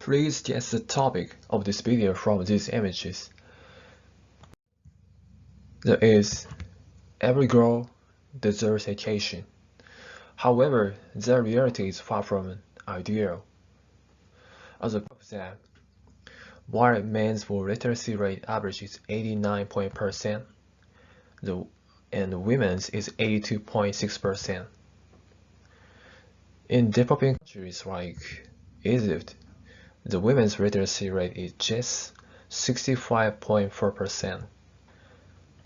Please guess the topic of this video from these images. There is every girl deserves education. However, their reality is far from ideal. As a proof of that, while men's literacy rate averages 89% and women's is 82.6%. In developing countries like Egypt, the women's literacy rate is just 65.4%.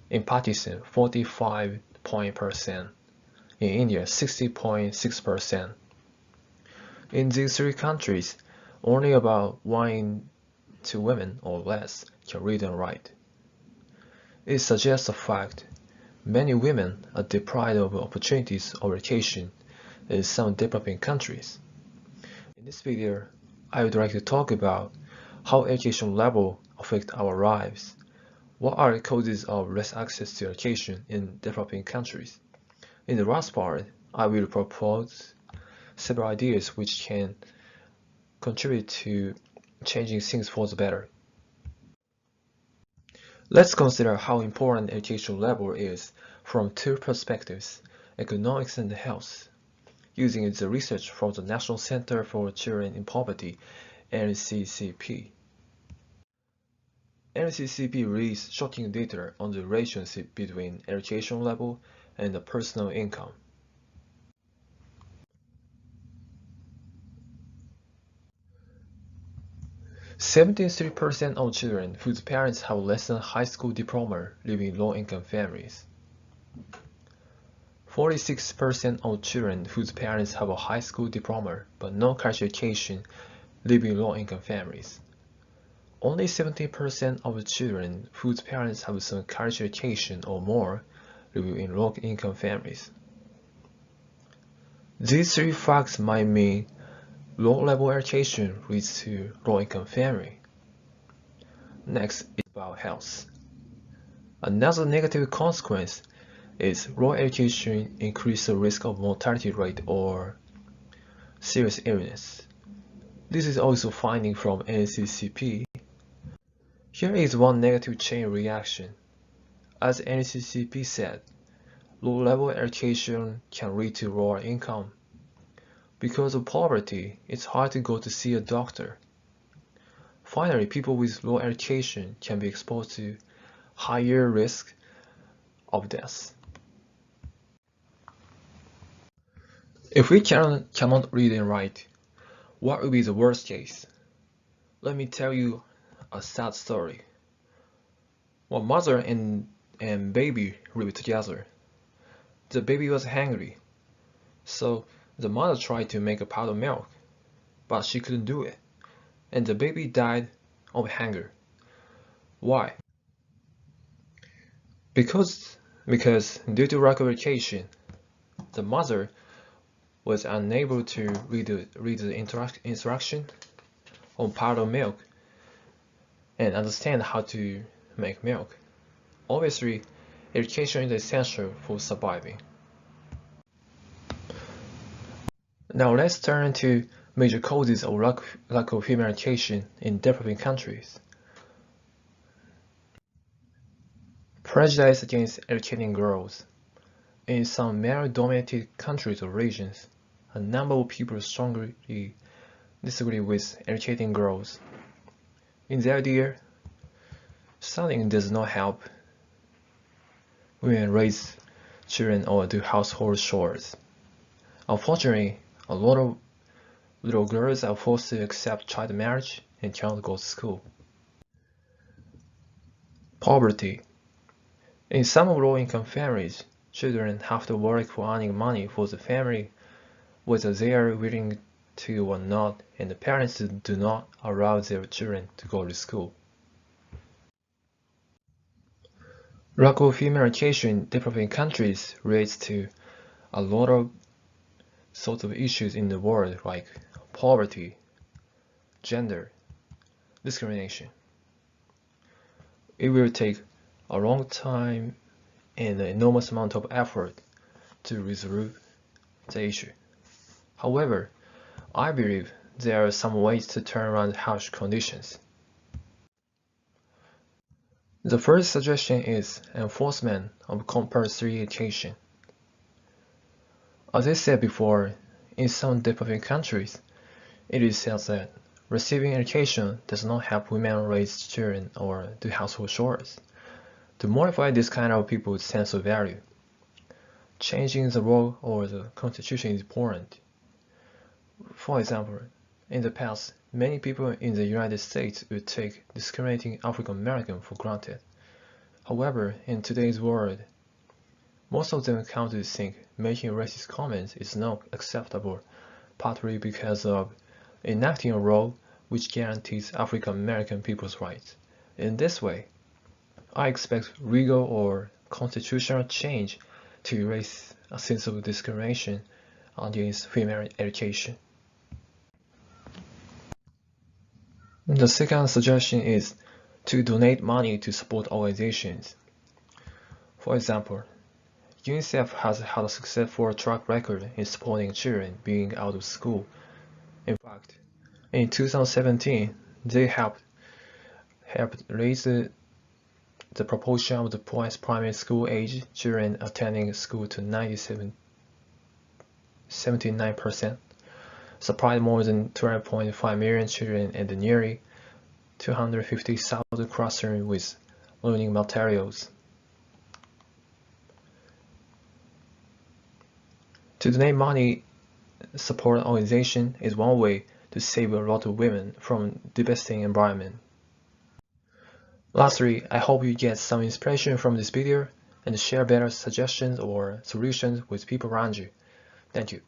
In Pakistan, 45%. In India, 60.6%. In these three countries, only about 1 in 2 women or less can read and write. It suggests the fact many women are deprived of opportunities of education in some developing countries. In this video, I would like to talk about how education level affect our lives. What are the causes of less access to education in developing countries? In the last part, I will propose several ideas which can contribute to changing things for the better. Let's consider how important education level is from two perspectives, economics and health, using the research from the National Center for Children in Poverty, NCCP. NCCP released shocking data on the relationship between education level and the personal income. %73% of children whose parents have less than high school diploma live in low-income families. 46% of children whose parents have a high school diploma but no college education live in low-income families. Only 17% of children whose parents have some college education or more live in low-income families. These three facts might mean low-level education leads to low-income family. Next is about health. Another negative consequence is low education increases the risk of mortality rate or serious illness. This is also finding from NCCP. Here is one negative chain reaction. As NCCP said, low-level education can lead to lower income. Because of poverty, it's hard to go to see a doctor. Finally, people with low education can be exposed to higher risk of death. If we cannot read and write, what would be the worst case? Let me tell you a sad story. One mother and baby lived together. The baby was hungry, so the mother tried to make a pot of milk, but she couldn't do it, and the baby died of hunger. Why? Because due to lack of education, the mother was unable to read the instruction on pot of milk and understand how to make milk. Obviously, education is essential for surviving. Now let's turn to major causes of lack of female education in developing countries. Prejudice against educating girls. In some male-dominated countries or regions, a number of people strongly disagree with educating girls. In their view, studying does not help women raise children or do household chores. Unfortunately, a lot of little girls are forced to accept child marriage and cannot go to school. Poverty. In some low-income families, children have to work for earning money for the family, whether they are willing to or not, and the parents do not allow their children to go to school. Lack of female education in developing countries relates to a lot of sorts of issues in the world like poverty, gender, discrimination. It will take a long time and an enormous amount of effort to resolve the issue. However, I believe there are some ways to turn around harsh conditions. The first suggestion is enforcement of compulsory education. As I said before, in some developing countries, it is said that receiving education does not help women raise children or do household chores. To modify this kind of people's sense of value, changing the law or the constitution is important. For example, in the past, many people in the United States would take discriminating African Americans for granted. However, in today's world, most of them come to think making racist comments is not acceptable, partly because of enacting a law which guarantees African American people's rights. In this way, I expect legal or constitutional change to erase a sense of discrimination against female education. The second suggestion is to donate money to support organizations. For example, UNICEF has had a successful track record in supporting children being out of school. In fact, in 2017, they helped raise the proportion of the primary school age children attending school to 79%, supplied more than 12.5 million children and nearly 250,000 classrooms with learning materials. To donate money support organization is one way to save a lot of women from devastating environment. Lastly, I hope you get some inspiration from this video and share better suggestions or solutions with people around you. Thank you.